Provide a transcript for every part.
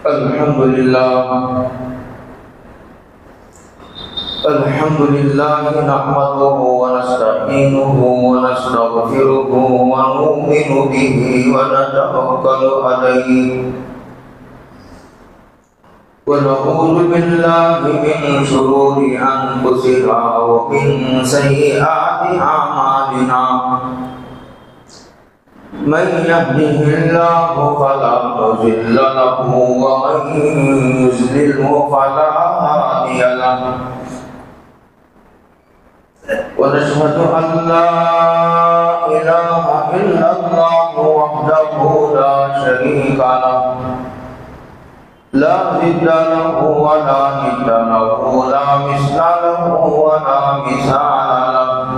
अल्हम्दुलिल्लाह नहमदुहु व नस्तईनुहु व नस्तगफिरुहु व नु'मिनु बिही व नतवक्कलु अलैहि व नऊज़ु बिल्लाहि मिन शुरूरि अनफुसिना व मिन सय्यिआति अमालिना मन यहदिहिल्लाहु फला मुज़िल्ल लहु व मन युज़लिल्हु फला हादिय लहु व नशहदु अन ला इलाहा इल्लल्लाहु वहदहु ला शरीका लहु ला ज़िद्दा लहु व ला निद्दा लहु ला मिस्ला लहु व ला मिसाला लहु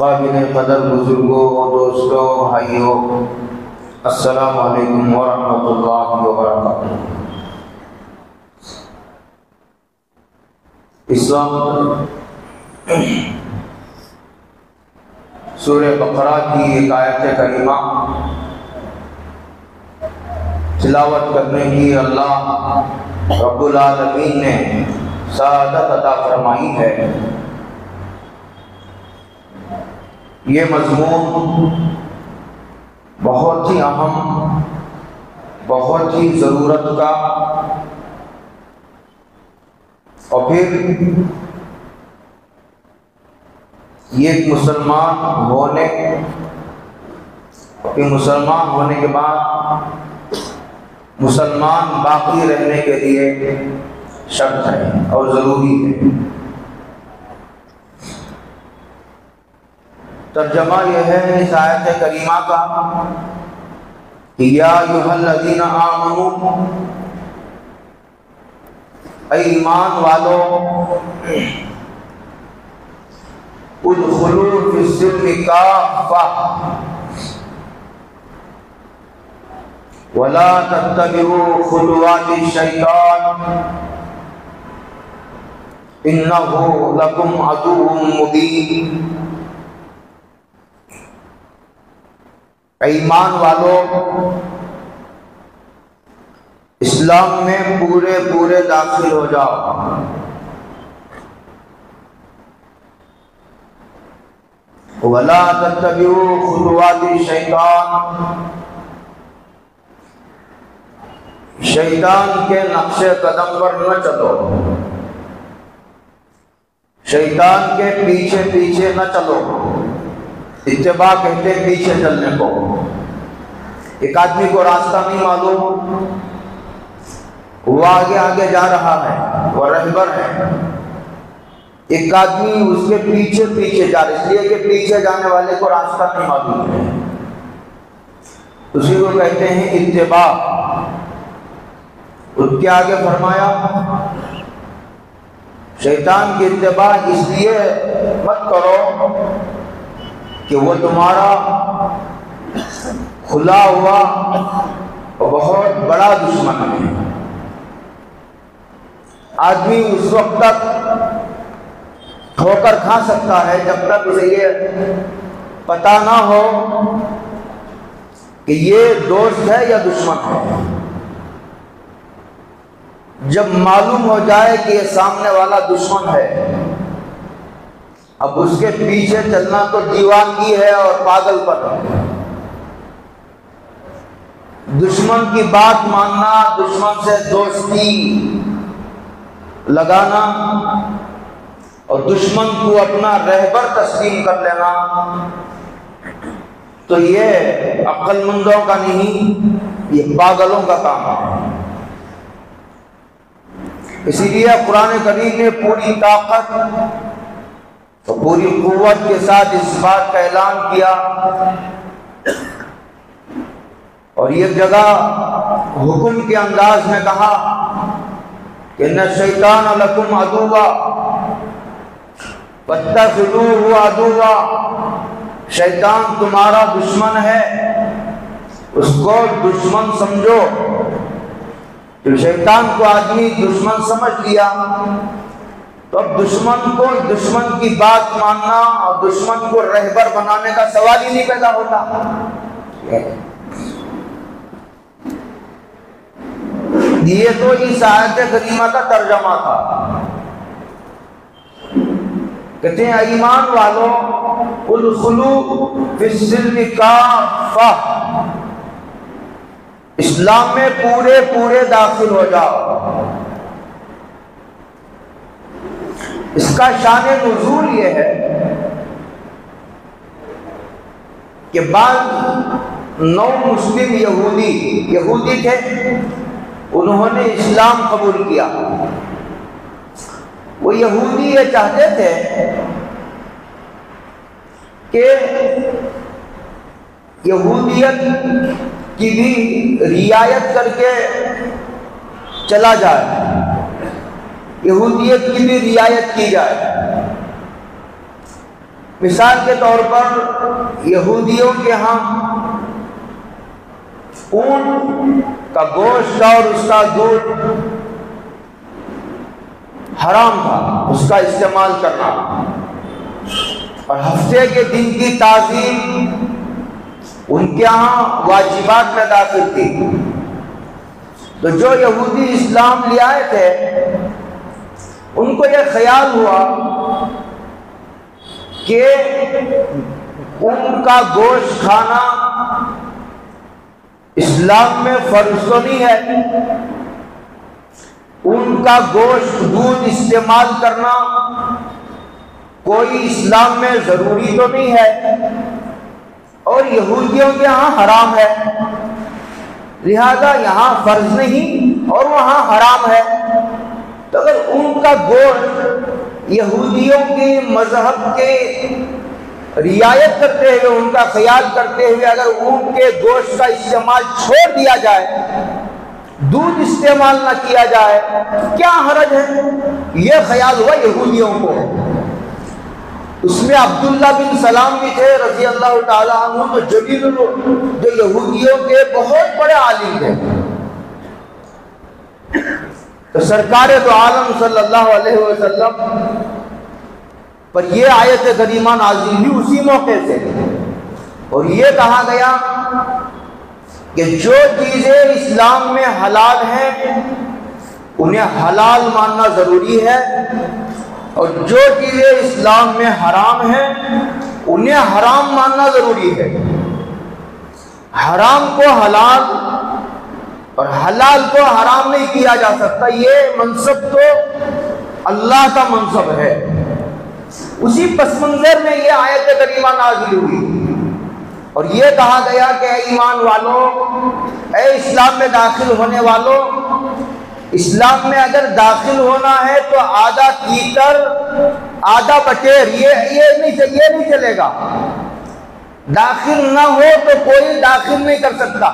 काबिल कदर बुजुर्गों दोस्तों भाइयों अस्सलामु अलैकुम व रहमतुल्लाहि व बरकातुहू। इस्लाम सूरह बकरा की एक आयत करीमा तिलावत करने की अल्लाह रब्बुल आलमीन ने सआदत अता फरमाई है। ये मज़मून बहुत ही अहम, बहुत ही ज़रूरत का और फिर ये मुसलमान होने के बाद मुसलमान बाकी रहने के लिए शर्त है और ज़रूरी है। तर्जमा यह है इस आयत करीमा का या अय्युहल्लज़ीना आमनू, ऐ ईमान वालों, उदखुलू फिस्सिल्मि काफ़ा वला तत्तबिऊ खुतुवाति शैतान इन्नहु लकुम अदुव्वुम मुबीन। ईमान वालों, इस्लाम में पूरे पूरे दाखिल हो जाओ। वला तत्तबिऊ खुतुवाति शैतान, शैतान के नक्शे कदम पर न चलो, शैतान के पीछे पीछे न चलो। इत्तिबा कहते पीछे चलने को। एक आदमी को रास्ता नहीं मालूम, वो आगे आगे जा रहा है, वो रहबर है, एक आदमी उसके पीछे पीछे जा रहा है, इसलिए कि पीछे जाने वाले को रास्ता नहीं मालूम है, उसी को कहते हैं इत्तिबा। उसके आगे फरमाया शैतान की इत्तिबा इसलिए मत करो कि वो तुम्हारा खुला हुआ और बहुत बड़ा दुश्मन है। आदमी उस वक्त तक ठोकर खा सकता है जब तक उसे ये पता ना हो कि ये दोस्त है या दुश्मन है। जब मालूम हो जाए कि ये सामने वाला दुश्मन है, अब उसके पीछे चलना तो दीवानगी है और पागलपन है। दुश्मन की बात मानना, दुश्मन से दोस्ती लगाना और दुश्मन को अपना रहबर तस्लीम कर लेना, तो ये अक्लमंदों का नहीं, ये पागलों का काम है। इसीलिए कुरान करीम ने पूरी ताकत तो पूरी कुव्वत के साथ इस बात का ऐलान किया, और ये जगह हुक्म के अंदाज में कहा कि न शैतान लकुम अदुवा वत्तखिज़ूहु अदुवा, शैतान तुम्हारा दुश्मन है, उसको दुश्मन समझो। तो शैतान को आदमी दुश्मन समझ लिया तो अब दुश्मन को दुश्मन की बात मानना और दुश्मन को रहबर बनाने का सवाल ही नहीं पैदा होता। ये तो इस आयत करीमा का तर्जमा था। कहते हैं ईमान वालों उदखुलू फिस्सिल्म काफ़ा, इस्लाम में पूरे पूरे दाखिल हो जाओ। इसका शान नुज़ूल ये है कि बाद 9 मुस्लिम यहूदी थे, उन्होंने इस्लाम कबूल किया। वो यहूदी ये चाहते थे कि यहूदियत की भी रियायत करके चला जाए, यहूदियत की भी रियायत की जाए। मिसाल के तौर पर यहूदियों के यहाँ ऊंट का गोश्त और उसका दूध हराम था, उसका इस्तेमाल करना, और हफ्ते के दिन की ताज़ीम उनके यहाँ वाजिबात में दाखिल थी। तो जो यहूदी इस्लाम ले आए थे, उनको यह ख्याल हुआ कि उनका गोश्त खाना इस्लाम में फर्ज तो नहीं है, उनका गोश्त दूध इस्तेमाल करना कोई इस्लाम में जरूरी तो नहीं है, और यहूदियों के यहाँ हराम है, लिहाजा यहाँ फर्ज नहीं और वहाँ हराम है। तो अगर उनका गोश्त यहूदियों के मजहब के रियायत करते हुए, उनका ख्याल करते हुए अगर उनके गोश्त का इस्तेमाल छोड़ दिया जाए, दूध इस्तेमाल ना किया जाए, क्या हरज है? यह ख्याल हुआ यहूदियों को। उसमें अब्दुल्ला बिन सलाम भी थे रज़ी अल्लाह ताला अन्हु, तो जलील जो यहूदियों के बहुत बड़े आलिम थे। तो सरकार दो आलम सल्लल्लाहु अलैहि वसल्लम पर यह आयत करीमा नाज़िल हुई उसी मौके से, और ये कहा गया कि जो चीजें इस्लाम में हलाल हैं उन्हें हलाल मानना जरूरी है, और जो चीजें इस्लाम में हराम हैं उन्हें हराम मानना जरूरी है। हराम को हलाल और हलाल को हराम नहीं किया जा सकता। ये मनसब तो अल्लाह का मनसब है। उसी पस मंजर में यह आयत करीमा नाज़िल हुई और यह कहा गया कि ऐ ईमान वालों, ऐ इस्लाम में दाखिल होने वालों, इस्लाम में अगर दाखिल होना है तो आधा तीतर आधा बटेर, ये नहीं चलेगा। दाखिल ना हो तो कोई दाखिल नहीं कर सकता।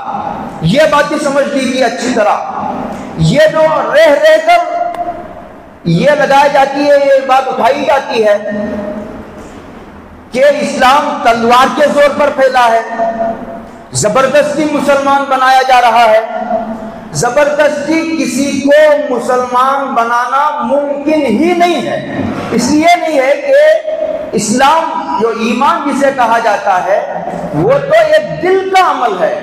ये बात ही समझ लीजिए अच्छी तरह। ये जो रह कर ये लगाई जाती है, ये बात उठाई जाती है कि इस्लाम तलवार के जोर पर फैला है, जबरदस्ती मुसलमान बनाया जा रहा है। जबरदस्ती किसी को मुसलमान बनाना मुमकिन ही नहीं है। इसलिए नहीं है कि इस्लाम जो ईमान जिसे कहा जाता है वो तो एक दिल का अमल है।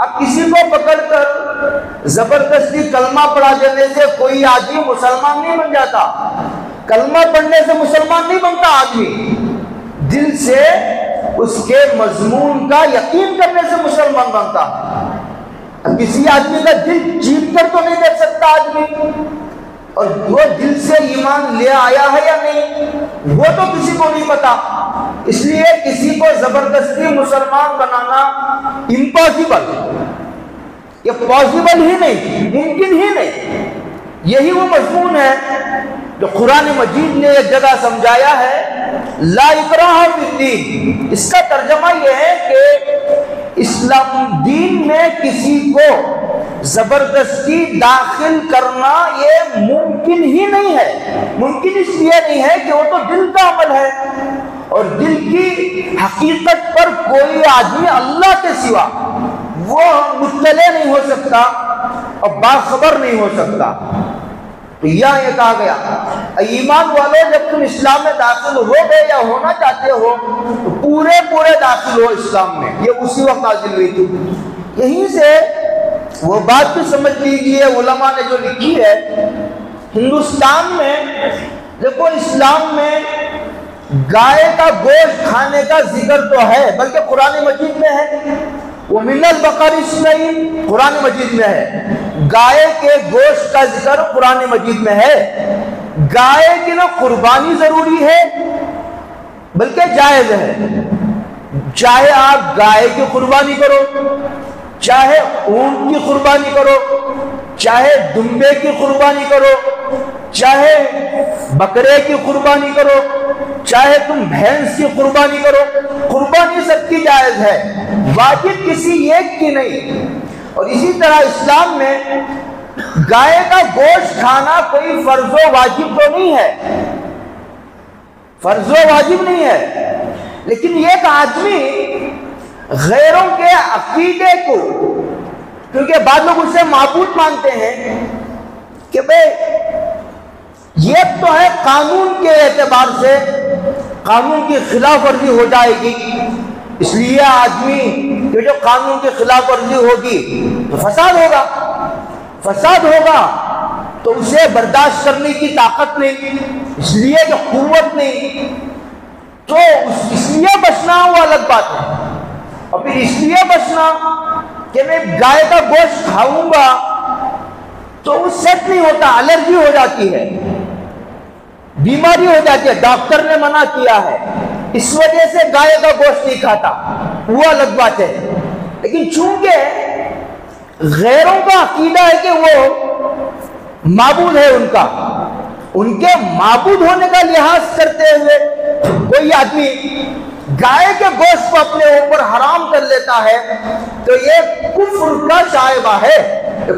अब किसी को पकड़कर जबरदस्ती कलमा पढ़ा देने से कोई आदमी मुसलमान नहीं बन जाता। कलमा पढ़ने से मुसलमान नहीं बनता आदमी, दिल से उसके मजमून का यकीन करने से मुसलमान बनता। अब किसी आदमी का दिल जीत कर तो नहीं देख सकता आदमी, और वो दिल से ईमान ले आया है या नहीं वो तो किसी को नहीं पता। इसलिए किसी को जबरदस्ती मुसलमान बनाना इम्पॉसिबल, ये पॉसिबल ही नहीं, मुमकिन ही नहीं। यही वो मजमून है जो कुरान मजीद ने एक जगह समझाया है, ला इकराह फिद्दीन। इसका तर्जमा यह है कि इस्लाम दीन में किसी को जबरदस्ती दाखिल करना ये मुमकिन ही नहीं है। मुमकिन इसलिए नहीं है कि वो तो दिल का अमल है, और दिल की हकीकत पर कोई आदमी अल्लाह के सिवा वो मुत्तले नहीं हो सकता और बाखबर नहीं हो सकता। तो यह ये कहा गया, ईमान वालों जब तुम इस्लाम में दाखिल हो गए या होना चाहते हो तो पूरे दाखिल हो इस्लाम में। ये उसी वक्त नाज़िल हुई थी। यहीं से वो बात भी समझ लीजिए, उलमा ने जो लिखी है, हिंदुस्तान में देखो इस्लाम में गाय का गोश्त खाने का जिक्र तो है, बल्कि कुरान मजीद में है। वो मिनल बकरी इस्माइल कुरान मजीद में है, गाय के गोश्त का जिक्र कुरान मजीद में है। गाय की ना कुर्बानी जरूरी है बल्कि जायज है। चाहे आप गाय की कुर्बानी करो, चाहे ऊंट की कुर्बानी करो, चाहे दुम्बे की कुर्बानी करो, चाहे बकरे की कुर्बानी करो, चाहे तुम भैंस की कुर्बानी करो, कुर्बानी सबकी जायज है, वाजिब किसी एक की नहीं। और इसी तरह इस्लाम में गाय का गोश्त खाना कोई फर्जो वाजिब तो नहीं है, फर्जो वाजिब नहीं है। लेकिन एक आदमी गैरों के अकीदे को, क्योंकि बाद लोग उससे माबूद मानते हैं कि भाई ये तो है कानून के एतबार से कानून की खिलाफ वर्जी हो जाएगी, इसलिए आदमी ये जो कानून की खिलाफ वर्जी होगी तो फसाद होगा तो उसे बर्दाश्त करने की ताकत नहीं, इसलिए जो कुव्वत नहीं, तो इसलिए बचना वो अलग बात है। और फिर इसलिए बचना कि मैं गाय का गोश्त खाऊंगा तो वो सेट नहीं होता, एलर्जी हो जाती है, बीमारी हो जाती है, डॉक्टर ने मना किया है, इस वजह से गाय का गोश्त नहीं खाता, वो अलग बात है। लेकिन चूंकि गैरों का अकीदा है कि वो माबूद है, उनके माबूद होने का लिहाज करते हुए कोई आदमी गाय के गोश्त को अपने ऊपर हराम कर लेता है तो ये कुफ्र का शायबा है,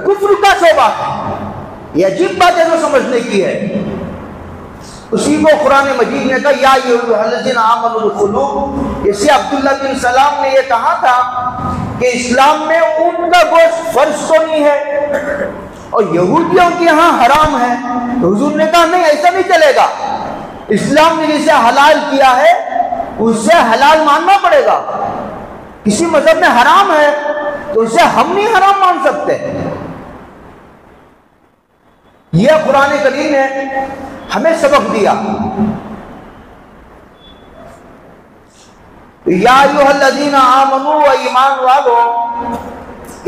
कुफ्र का शोभा है। ये अजीब बात है जो समझने की है। उसी को कुरान मजीद ने कहा, या अय्युहल्लज़ीना आमनू उदखुलू, जैसे अब्दुल्लाह बिन सलाम ने यह कहा था कि इस्लाम में ऊंट का गोश्त फर्ज तो नहीं है और यहूदियों के यहाँ हराम है। तो हुजूर ने कहा नहीं, ऐसा नहीं चलेगा, इस्लाम ने जिसे हलाल किया है उसे हलाल मानना पड़ेगा। किसी मजहब में हराम है तो उसे हम नहीं हराम मान सकते। यह कुरान करीम ने हमें सबक दिया, या अय्युहल्लज़ीना आमनू, व ईमान वालो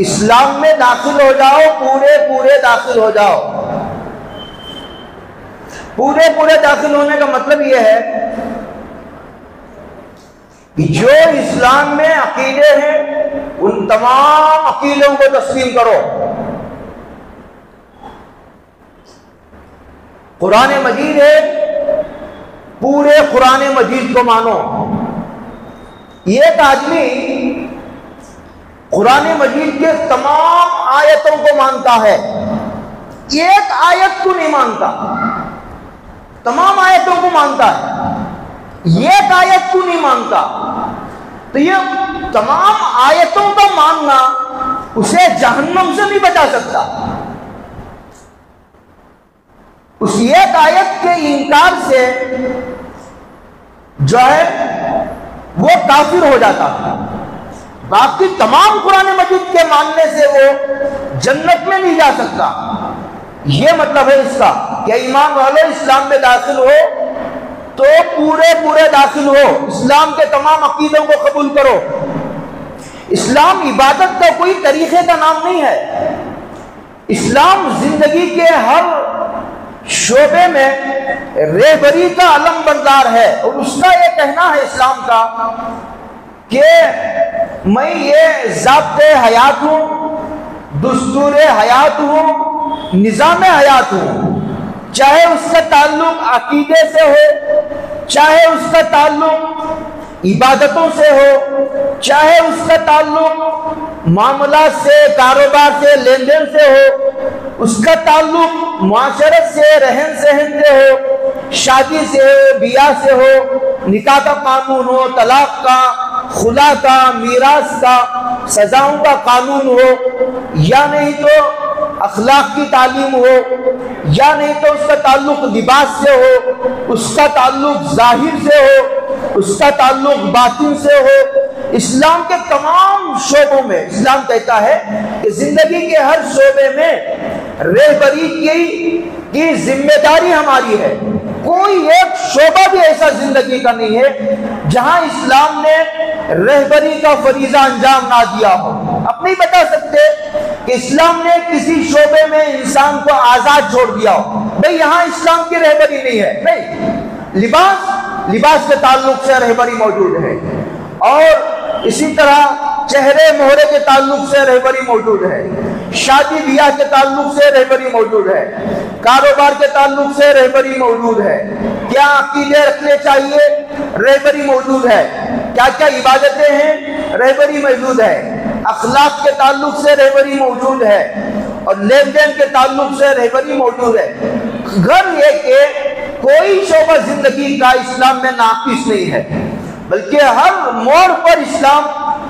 इस्लाम में दाखिल हो जाओ, पूरे दाखिल हो जाओ। पूरे दाखिल होने का मतलब यह है कि जो इस्लाम में अकीदे हैं उन तमाम अकीदों को तस्लीम करो। कुरान मजीद है पूरे कुरान मजीद को मानो। एक आदमी कुरान मजीद के तमाम आयतों को मानता है, एक आयत को नहीं मानता, तमाम आयतों को मानता है, एक आयत को नहीं मानता, तो ये तमाम आयतों का मानना उसे जहन्नम से नहीं बचा सकता। उस एक आयत के इनकार से जो है वो काफिर हो जाता है। बाकी तमाम कुरान मजीद के मानने से वो जन्नत में नहीं जा सकता। ये मतलब है इसका कि ईमान वालों इस्लाम में दाखिल हो तो पूरे पूरे दाखिल हो, इस्लाम के तमाम अकीदों को कबूल करो। इस्लाम इबादत का कोई तरीके का नाम नहीं है। इस्लाम जिंदगी के हर शोबे में रहबरी का अलम बरदार है। और उसका ये कहना है इस्लाम का कि मैं ये ज़ाब्ते हयात हूँ, दुस्तूर हयात हूँ, निज़ाम हयात हूँ। चाहे उसका ताल्लुक अकीदे से हो, चाहे उसका ताल्लुक इबादतों से हो, चाहे उसका ताल्लुक मामला से, कारोबार से, लेन देन से हो, उसका ताल्लुक मुआशरत से, रहन सहन से हो, शादी से हो, बियाह से हो, निकाह का कानून हो, तलाक का, खुला का, मीरास का, सजाओं का कानून हो, या नहीं तो अखलाक की तालीम हो, या नहीं तो उसका ताल्लुक लिबास से हो, उसका ताल्लुक जाहिर से हो, उसका ताल्लुक बातिन से हो। इस्लाम के तमाम शोबों में इस्लाम कहता है कि जिंदगी के हर शोबे में रहबरी की जिम्मेदारी हमारी है। कोई एक शोबा भी ऐसा जिंदगी का नहीं है जहां इस्लाम ने रहबरी का फरीजा अंजाम ना दिया हो। आप नहीं बता सकते कि इस्लाम ने किसी शोबे में इंसान को आजाद छोड़ दिया हो, भाई यहां इस्लाम की रहबरी नहीं है। नहीं, लिबास के ताल्लुक से रहबरी मौजूद है, और इसी तरह चेहरे मोहरे के ताल्लुक से रहबरी मौजूद है, शादी ब्याह के ताल्लुक से रहबरी मौजूद है, कारोबार के ताल्लुक से रहबरी मौजूद है, क्या अकीदे रखने चाहिए रहबरी मौजूद है, क्या क्या इबादतें हैं रहबरी मौजूद है, अखलाक के ताल्लुक से रहबरी मौजूद है, और लेन देन के ताल्लुक से रहबरी मौजूद है। घर ये कि कोई शोबा जिंदगी का इस्लाम में नाकिस नहीं है, बल्कि हर मोड़ पर इस्लाम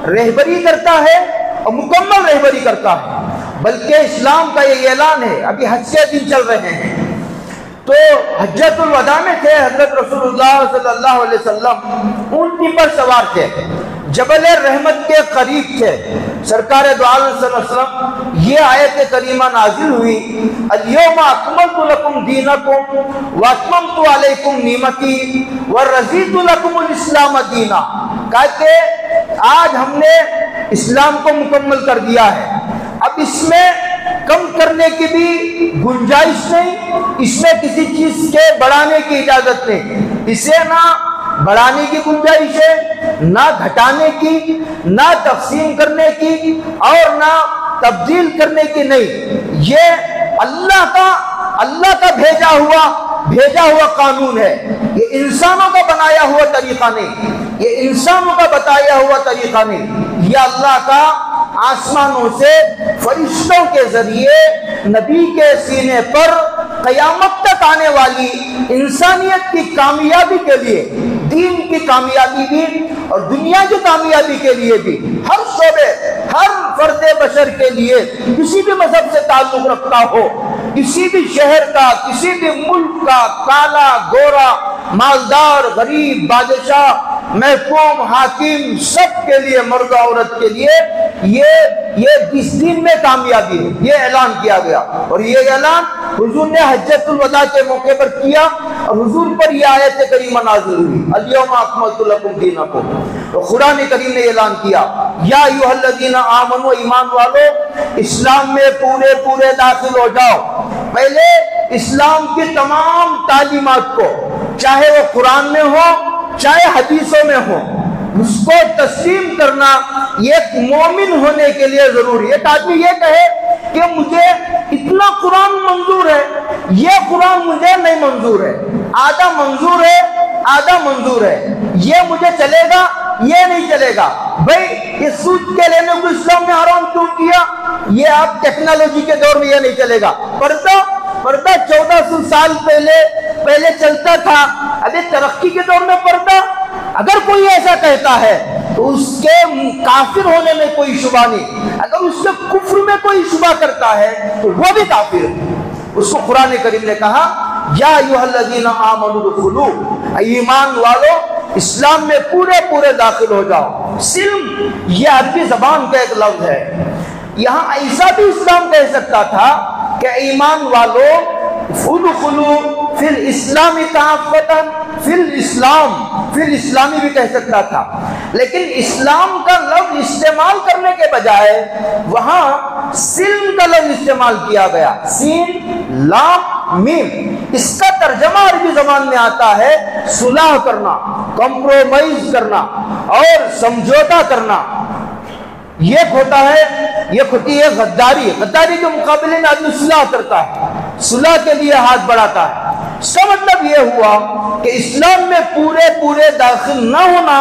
रहबरी करता है और मुकम्मल रहबरी करता है। बल्कि इस्लाम का ये ऐलान है, अभी हज के दिन चल रहे हैं, तो हज्जतुल वदा में थे हजरत रसूलुल्लाह सल्लल्लाहु अलैहि वसल्लम ऊंटनी पर सवार थे, जबल रहमत के करीब थे। सरकार दो आलम सल्लल्लाहु अलैहि वसल्लम ये आयत करीमा नाजिल हुई, अल-यौमा अकमलतु लकुम दीनकुम व अतममतु अलैकुम निमती व रज़ीतु लकुमुल इस्लाम दीना। कहते आज हमने इस्लाम को मुकम्मल कर दिया है, अब इसमें कम करने की भी गुंजाइश नहीं, इसमें किसी चीज के बढ़ाने की इजाजत नहीं। इसे ना बढ़ाने की गुंजाइश है, ना घटाने की, ना तकसीम करने की, और ना तब्दील करने की नहीं। ये अल्लाह का भेजा हुआ कानून है। ये इंसानों का बनाया हुआ तरीका नहीं, ये इंसानों का बताया हुआ तरीका नहीं। ये अल्लाह का आसमानों से फरिश्तों के जरिए नबी के सीने पर कयामत तक आने वाली इंसानियत की कामयाबी के लिए, दीन की कामयाबी भी और दुनिया की कामयाबी के लिए भी, हर शोबे, हर फर्दे बशर के लिए, किसी भी मजहब से ताल्लुक रखता हो, किसी भी शहर का, किसी भी मुल्क का, काला गोरा, मालदार, गरीब, बादशाह, महकूम, हाकिम, सब के लिए, मर्द औरत के लिए ये इस दिन में कामयाबी है, ये ऐलान किया गया। और ये ऐलान हुजूर ने हज्जतुल वदा के मौके पर किया, और हुजूर पर यह आयत करीमा नाज़िल हुई, अल-यौमा अकमलतु लकुम दीनकुम। तो कुरान करीम ने ऐलान किया, या अय्युहल्लज़ीना आमनू, ईमान वालो इस्लाम में पूरे पूरे दाखिल हो जाओ। पहले इस्लाम की तमाम तालीमात को, चाहे वो कुरान में हो चाहे हदीसों में हो, उसको तस्लीम करना एक मोमिन होने के लिए जरूरी है। एक आदमी ये कहे कि मुझे इतना कुरान मंजूर है, ये कुरान मुझे नहीं मंजूर है, आधा मंजूर है, आधा मंजूर है, ये मुझे चलेगा, ये नहीं चलेगा। भाई ये सूद के लेने को इस्लाम ने हराम क्यों किया? ये आप टेक्नोलॉजी के दौर में ये नहीं चलेगा। पर्दा 1400 साल पहले चलता था, अभी तरक्की के दौर में पर्दा, अगर कोई ऐसा कहता है तो उसके काफिर होने में कोई शुबा नहीं। अगर उसके कुफ्र में कोई शुबा करता है तो वो भी काफिर है। उसको कुरान करीम ने कहा, या अय्युहल्लज़ीना आमनू दुखुलू, ईमान वालों इस्लाम में पूरे दाखिल हो जाओ। सिल्म ये अरबी जबान का एक लफ्ज है। यहाँ ऐसा भी इस्लाम कह सकता था कि ईमान वालों उदखुलू फिल इस्लामी काफ़तन, फिल इस्लामी भी कह सकता था, लेकिन इस्लाम का लफ्ज इस्तेमाल करने के बजाय वहां सिल्म का लफ्ज इस्तेमाल किया गया। सीन लाम मीम, इसका तर्जमा अरबी जबान में आता है सुलह करना, कॉम्प्रोमाइज करना और समझौता करना। ये होता है, ये होती है गद्दारी। गद्दारी के मुकाबले में आदमी सुलह करता है, सुलह के लिए हाथ बढ़ाता है। इसका मतलब यह हुआ कि इस्लाम में पूरे दाखिल न होना,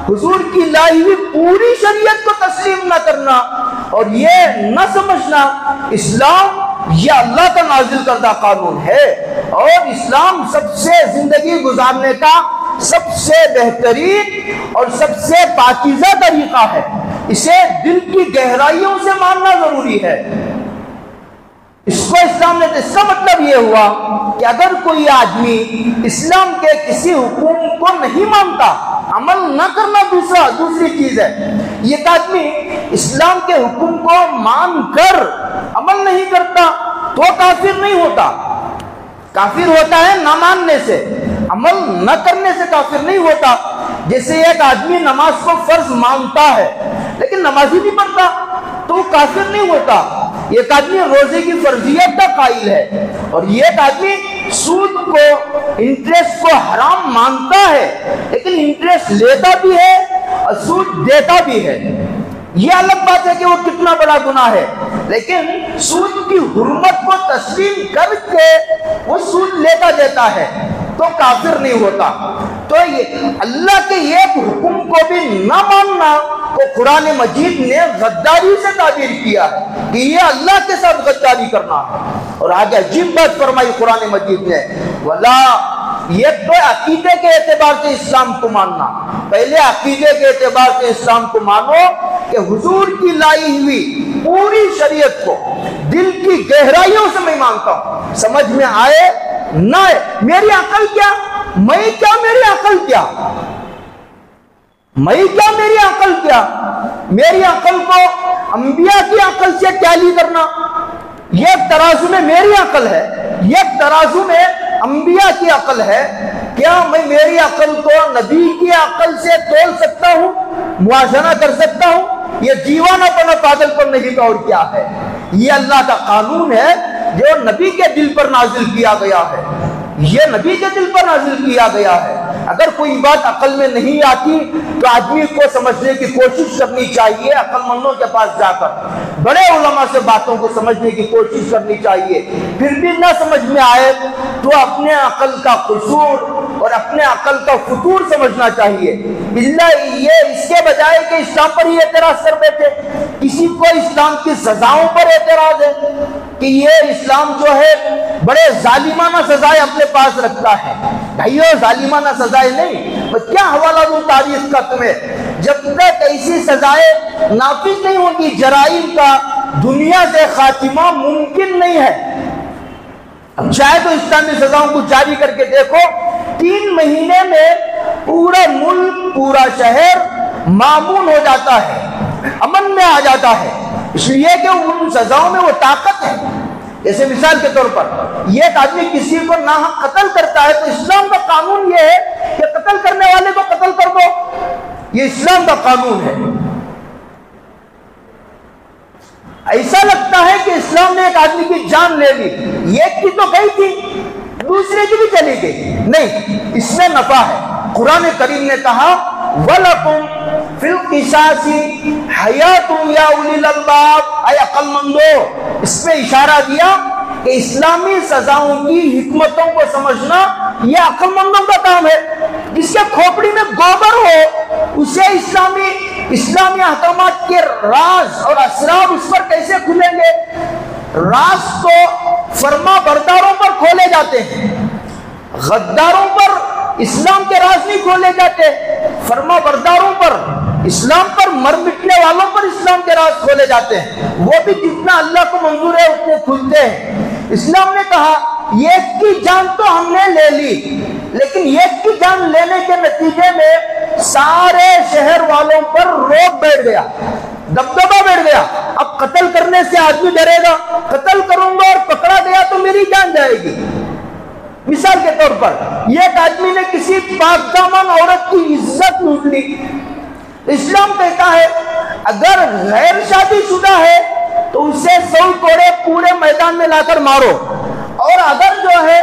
हुजूर की लाई हुई पूरी शरीयत को तस्लीम न करना और ये न समझना इस्लाम यह अल्लाह का नाजिल करदा कानून है और इस्लाम सबसे जिंदगी गुजारने का सबसे बेहतरीन और सबसे पाकीज़ा तरीका है। इसे दिल की गहराइयों से मानना जरूरी है। इसको इस्लाम ने, इसका मतलब यह हुआ कि अगर कोई आदमी इस्लाम के किसी हुक्म को नहीं मानता, अमल न करना दूसरी चीज है। ये आदमी इस्लाम के हुक्म को मानकर अमल नहीं करता तो काफिर नहीं होता। काफिर होता है ना मानने से, अमल न करने से काफिर नहीं होता। जैसे एक आदमी नमाज को फर्ज मानता है लेकिन नमाज ही नहीं पढ़ता तो वो काफिर नहीं होता। एक आदमी रोजे की फर्जियत का कायल है और एक आदमी सूद को, इंटरेस्ट को हराम मानता है लेकिन इंटरेस्ट लेता भी है और सूद देता भी है। यह अलग बात है कि वो कितना बड़ा गुनाह है, लेकिन सूद की हुर्मत को तस्लीम करके वो सूद लेता देता है तो काफिर नहीं होता। तो ये अल्लाह के एक हुक्म को भी न मानना को कुरान मजीद ने गद्दारी से ताबीर किया है कि ये अल्लाह के साथ गद्दारी करना है। और आगे अजीब बात फरमाई कुरान मजीद ने, वला, ये तो अकीदे के एतबार से इस्लाम को मानना। पहले अकीदे के एतबार से इस्लाम को मानो कि हुजूर की लाई हुई पूरी शरीयत को दिल की गहराइयों से मैं मानता हूं, समझ में आए ना आए, मेरी अकल क्या, मैं क्या, मेरी अकल क्या, मैं क्या, मेरी अकल क्या, मेरी अकल को अंबिया की अकल से टैली करना। ये तराजू में मेरी अकल है, ये तराजू में अंबिया की अकल है। क्या मैं मेरी अकल को नबी की अकल से तोल सकता हूं, मुआजना कर सकता हूं? ये दीवानापन पागलपन नहीं तो और क्या है? ये अल्लाह का कानून है जो नबी के दिल पर नाजिल किया गया है, ये नबी के दिल पर नाजिल किया गया है। अगर कोई बात अकल में नहीं आती तो आदमी को समझने की कोशिश करनी चाहिए, अकलमंदों के पास जाकर बड़े उलमा से बातों को समझने की कोशिश करनी चाहिए। फिर भी ना समझ में आए तो अपने अकल का कसूर और अपने अकल का फुतूर समझना चाहिए। बिल्ला ये इसके बजाय कि इस्लाम पर ही एतराज कर बैठे, किसी को इस्लाम की सजाओं पर एतराज है कि ये इस्लाम जो है बड़े जालिमाना सजाएं अपने पास रखता है। भाइयों, जालिमाना सजाएं नहीं, मैं क्या हवाला दूं तारीख का तुम्हें? जब तक ऐसी सजाएं नाफिज नहीं होगी, जराइम का दुनिया से खातिमा मुमकिन नहीं है। अब चाहे तो इस्लामी सजाओं को जारी करके देखो, 3 महीने में पूरा मुल्क, पूरा शहर मामून हो जाता है, अमन में आ जाता है, इसलिए कि उन सजाओं में वो ताकत है। जैसे मिसाल के तौर पर ये आदमी किसी को नाहक कत्ल करता है तो इस्लाम का कानून ये है कि कत्ल करने वाले को कत्ल कर दो, ये इस्लाम का कानून है। ऐसा लगता है कि इस्लाम ने एक आदमी की जान ले ली, एक की तो गई थी, दूसरे की भी चली गई, नहीं, इसमें नफा है। कुरान करीम ने कहा, वलकुम फिल किसासी हयातुम या उलिल अल्बाब, ऐ अक्लमंदो। इसमें इशारा दिया कि इस्लामी सजाओं की हिकमतों को समझना यह अक्लमंदों का काम है। गोबर हो उसे इस्लामी अहकामात के राज और असरार उस पर कैसे खुलेंगे? राज तो फर्मा बरदारों पर खोले जाते हैं, गद्दारों पर इस्लाम के राज नहीं खोले जाते। फर्मा बरदारों पर, इस्लाम पर मर मिटने वालों पर इस्लाम के राज खोले जाते हैं। वो भी जितना अल्लाह को मंजूर है उतने खुलते हैं। इस्लाम ने कहा एक की जान तो हमने ले ली, लेकिन एक की जान लेने के नतीजे में सारे शहर वालों पर रोब बैठ गया, दबदबा बैठ गया। अब कत्ल करने से आदमी डरेगा, कत्ल करूंगा और पकड़ा गया तो मेरी जान जाएगी। मिसाल के तौर पर एक आदमी ने किसी पाकदामन औरत की इज्जत लूट ली। इस्लाम कहता है अगर गैर शादीशुदा है तो उसे 100 कोड़े पूरे मैदान में लाकर मारो, और अगर जो है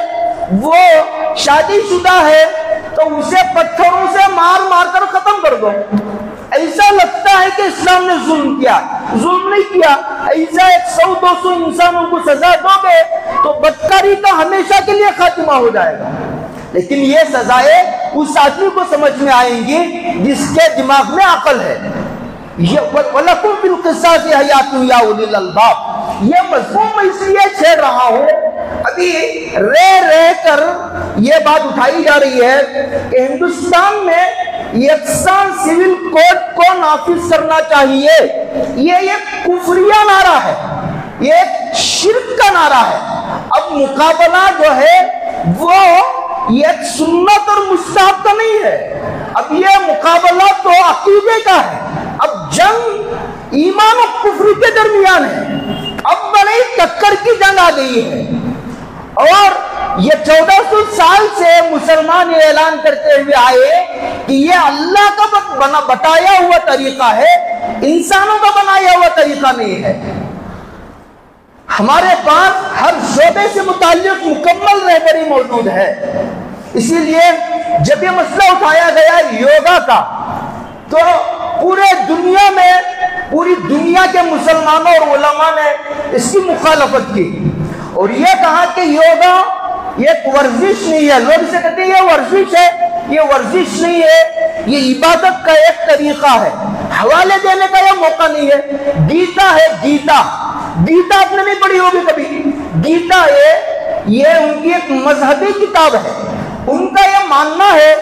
वो शादीशुदा है तो उसे पत्थरों से मार मार कर खत्म कर दो। ऐसा लगता है कि इस्लाम ने जुल्म किया, जुल्म नहीं किया। ऐसा 100-200 इंसानों को सजा दोगे तो बदकारी का हमेशा के लिए खात्मा हो जाएगा। लेकिन ये सजाएं उस आदमी को समझ में आएंगी जिसके दिमाग में अकल है। ये वलकुम बिल क़िसास हयातुन या उलिल अलबाब, ये मज़मून मैं इसलिए छेड़ रहा हूँ, अभी रह कर ये बात उठाई जा रही है कि हिंदुस्तान में यकसान सिविल कोड को नाफिज करना चाहिए। ये एक कुफरिया नारा है, ये एक शिर्क का नारा है। अब मुकाबला जो है वो ये सुन्नत और मुस्तहब का नहीं है, अब ये मुकाबला तो अकीदे का है। अब जंग ईमान और कुफ्र के दरमियान है, अब बड़ी टक्कर की जंग आ गई है। और ये 1400 साल से मुसलमान ये ऐलान करते हुए आए कि ये अल्लाह का बताया हुआ तरीका है, इंसानों का बनाया हुआ तरीका नहीं है। हमारे पास हर शोबे से मुताल्लिक मुकम्मल रहबरी मौजूद है। इसीलिए जब ये मसला उठाया गया योगा का, तो पूरे दुनिया में, पूरी दुनिया के मुसलमानों और उलमा ने इसकी मुखालफत की और ये कहा कि योगा ये वर्जिश नहीं है। लोग इसे कहते हैं ये वर्जिश है, ये वर्जिश नहीं है, ये इबादत का एक तरीका है, हवाले देने का यह मौका नहीं है। गीता है, गीता आपने नहीं पढ़ी होगी कभी। गीता ये उनकी एक मजहबी किताब है। उनका यह मानना है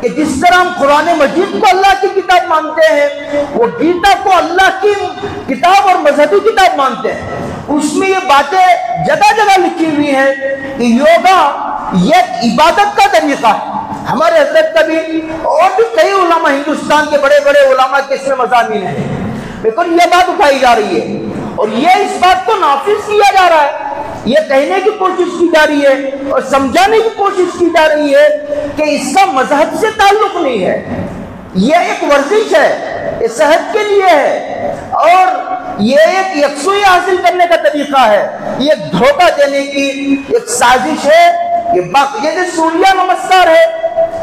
कि जिस तरह हम कुरान मजीद को अल्लाह की किताब मानते हैं, वो गीता को अल्लाह की किताब और मजहबी किताब मानते हैं। उसमें ये बातें जगह जगह लिखी हुई है कि योगा ये इबादत का तरीका है। हमारे हजरत कभी और भी कई उलमा, हिंदुस्तान के बड़े बड़े उलमा के इसमें मज़ामीन है, लेकिन ये बात उठाई जा रही है और ये इस बात को नाफिज किया जा रहा है। ये कहने की कोशिश की जा रही है और समझाने की कोशिश की जा रही है कि इसका मजहब से ताल्लुक नहीं है, ये एक वर्जिश है, ये सेहत के लिए है और ये एक यकसुई हासिल करने का तरीका है, ये धोखा देने की एक साजिश है। ये सूर्य नमस्कार है,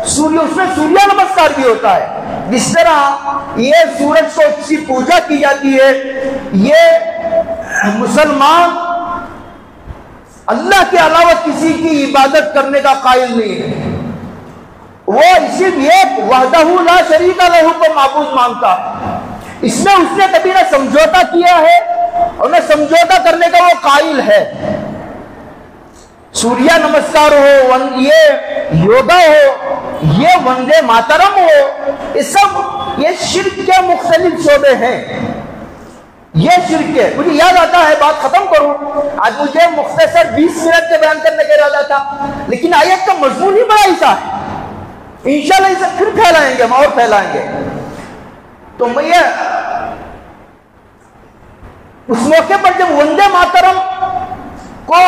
उसमें सूर्य नमस्कार भी होता है। जिस तरह ये सूरज को की पूजा की जाती है, ये मुसलमान अल्लाह के अलावा किसी की इबादत करने का कायल नहीं है। वो इसीलिए वहदहू ला शरीका लहू को माबूद मानता है। इसमें उसने कभी ना समझौता किया है और न समझौता करने का वो कायल है। सूर्य नमस्कार हो, ये योगा हो, ये वंदे मातरम हो, ये सब ये शिर्क के मुख्तलिफ शोबे हैं। ये शिर्क है। मुझे याद आता है, बात खत्म करूं, आज मुझे मुख्तसर 20 मिनट के बयान करने का इरादा था, लेकिन आयत का मजमून ही बड़ा ऐसा है। इंशाल्लाह इसे फिर फैलाएंगे, हम और फैलाएंगे। तो मैं उस मौके पर जब वंदे मातरम को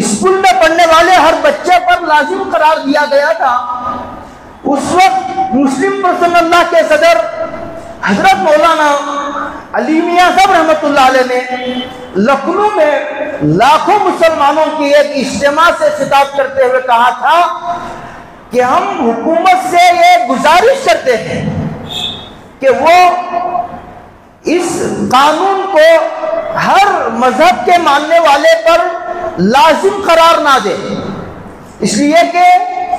स्कूल में पढ़ने वाले हर बच्चे पर लाजिम करार दिया गया था, उस वक्त मुस्लिम पर्सनल्लाह के सदर हजरत मौलाना अली मियां साहब रहमतुल्लाह अलैह ने लखनऊ में लाखों मुसलमानों की एक इज्तिमा से खिताब करते हुए कहा था कि हम हुकूमत से ये गुजारिश करते हैं कि वो इस कानून को हर मजहब के मानने वाले पर लाजिम करार ना दे, इसलिए कि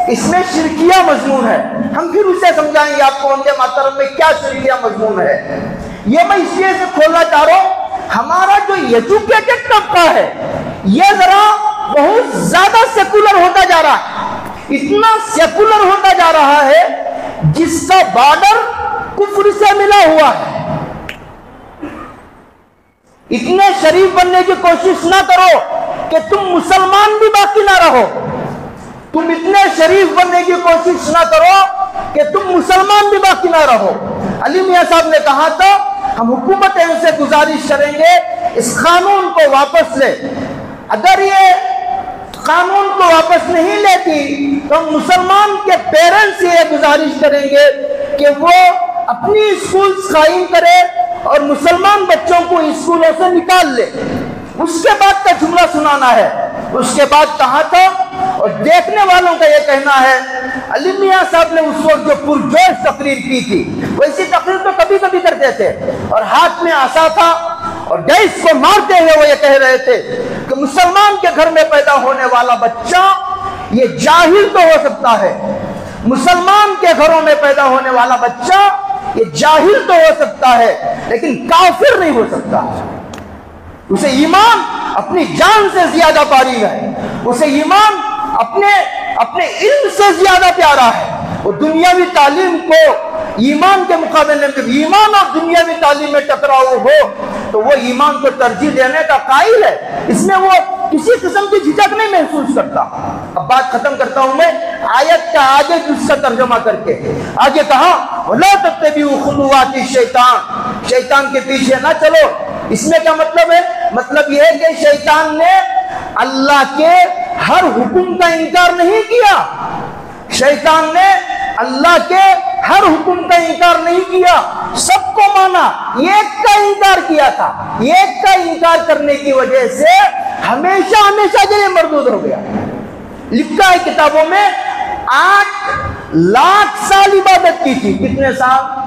इसमें शिरकिया मजमून है। हम फिर उसे समझाएंगे आपको वंदे मातरम में क्या शिरकिया मजमून है। ये मैं इसलिए से खोलना चाह रहा हूं, हमारा जो एजुकेटेड तबका है ये जरा बहुत ज्यादा सेकुलर होता जा रहा है, इतना सेकुलर होता जा रहा है जिसका बॉर्डर कुफ्र से मिला हुआ है। इतने शरीफ बनने की कोशिश ना करो कि तुम मुसलमान भी बाकी ना रहो। तुम इतने शरीफ बनने की कोशिश ना करो कि तुम मुसलमान भी बाकी ना रहो। अली मियां साहब ने कहा था, हम हुकूमत से गुजारिश करेंगे इस कानून को वापस ले। अगर ये कानून को वापस नहीं लेती तो हम मुसलमान के पेरेंट्स से ये गुजारिश करेंगे कि वो अपनी स्कूल कायम करे और मुसलमान बच्चों को स्कूलों से निकाल ले। उसके बाद का जुमला सुनाना है। उसके बाद कहा था, और देखने वालों का यह कहना है, अली मियां साहब ने उस वक्त जो पुरजोश तकरीर की थी, वैसी तकरीर तो कभी कभी करते थे, और हाथ में आसा था और डैश को मारते हुए वो ये कह रहे थे कि मुसलमान के घर में पैदा होने वाला बच्चा ये जाहिल तो हो सकता है, मुसलमान के घरों में पैदा होने वाला बच्चा ये जाहिल तो हो सकता है, लेकिन काफिर नहीं हो सकता। उसे ईमान अपनी जान से ज्यादा बारीक है, उसे ईमान अपने इल्म से ज्यादा प्यारा है। वो दुनियावी तालीम को ईमान के मुकाबले में, ईमान और दुनियावी तालीम में टकराव हो तो वो ईमान को तरजीह देने का कायल है। इसमें वो किसी किस्म की झिझक नहीं महसूस करता। अब बात खत्म करता हूं मैं आयत का आगे उसका तर्जुमा करके। आगे कहा, वला तत्तबिउ खुतुवाति शैतान, शैतान के पीछे ना चलो। इसमें क्या मतलब है? मतलब यह है कि शैतान ने अल्लाह के हर हुक्म का इनकार नहीं किया। शैतान ने अल्लाह के हर हुक्म का इनकार नहीं किया, सबको माना, एक का इनकार किया था। एक का इनकार करने की वजह से हमेशा हमेशा के लिए मरदूद हो गया। लिखा है किताबों में 8 लाख साल इबादत की थी। कितने साल?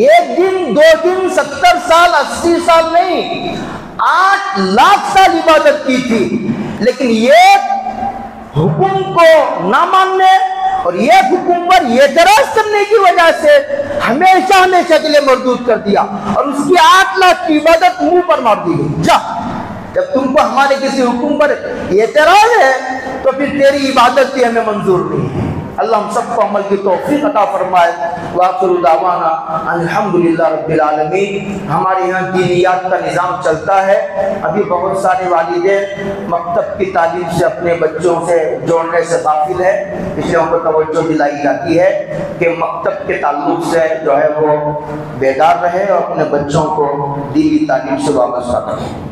एक दिन, 2 दिन, 70 साल, 80 साल नहीं, 8 लाख साल इबादत की थी। लेकिन ये हुक्म को ना मानने और ये हुक्म पर एतराज करने की वजह से हमेशा हमेशा के लिए मरदूद कर दिया और उसकी 8 लाख की इबादत मुंह पर मार दी गई। जा, जब तुमको हमारे किसी हुक्म पर एतराज है तो फिर तेरी इबादत भी हमें मंजूर नहीं है। अल्लाह हम सबको अमल की तौफीक अता फरमाए। वाखिरु दावाना अल्हम्दुलिल्लाह रब्बिल आलमीन। हमारे यहाँ दीनियात का निज़ाम चलता है। अभी बहुत सारे वालिदैन मकतब की तालीम से अपने बच्चों से जोड़ने से काफिल है, इसलिए उनको तवज्जो दिलाई जाती है कि मकतब के ताल्लुक से जो है वो बेदार रहे और अपने बच्चों को दीनी तालीम से वाबस्ता करें।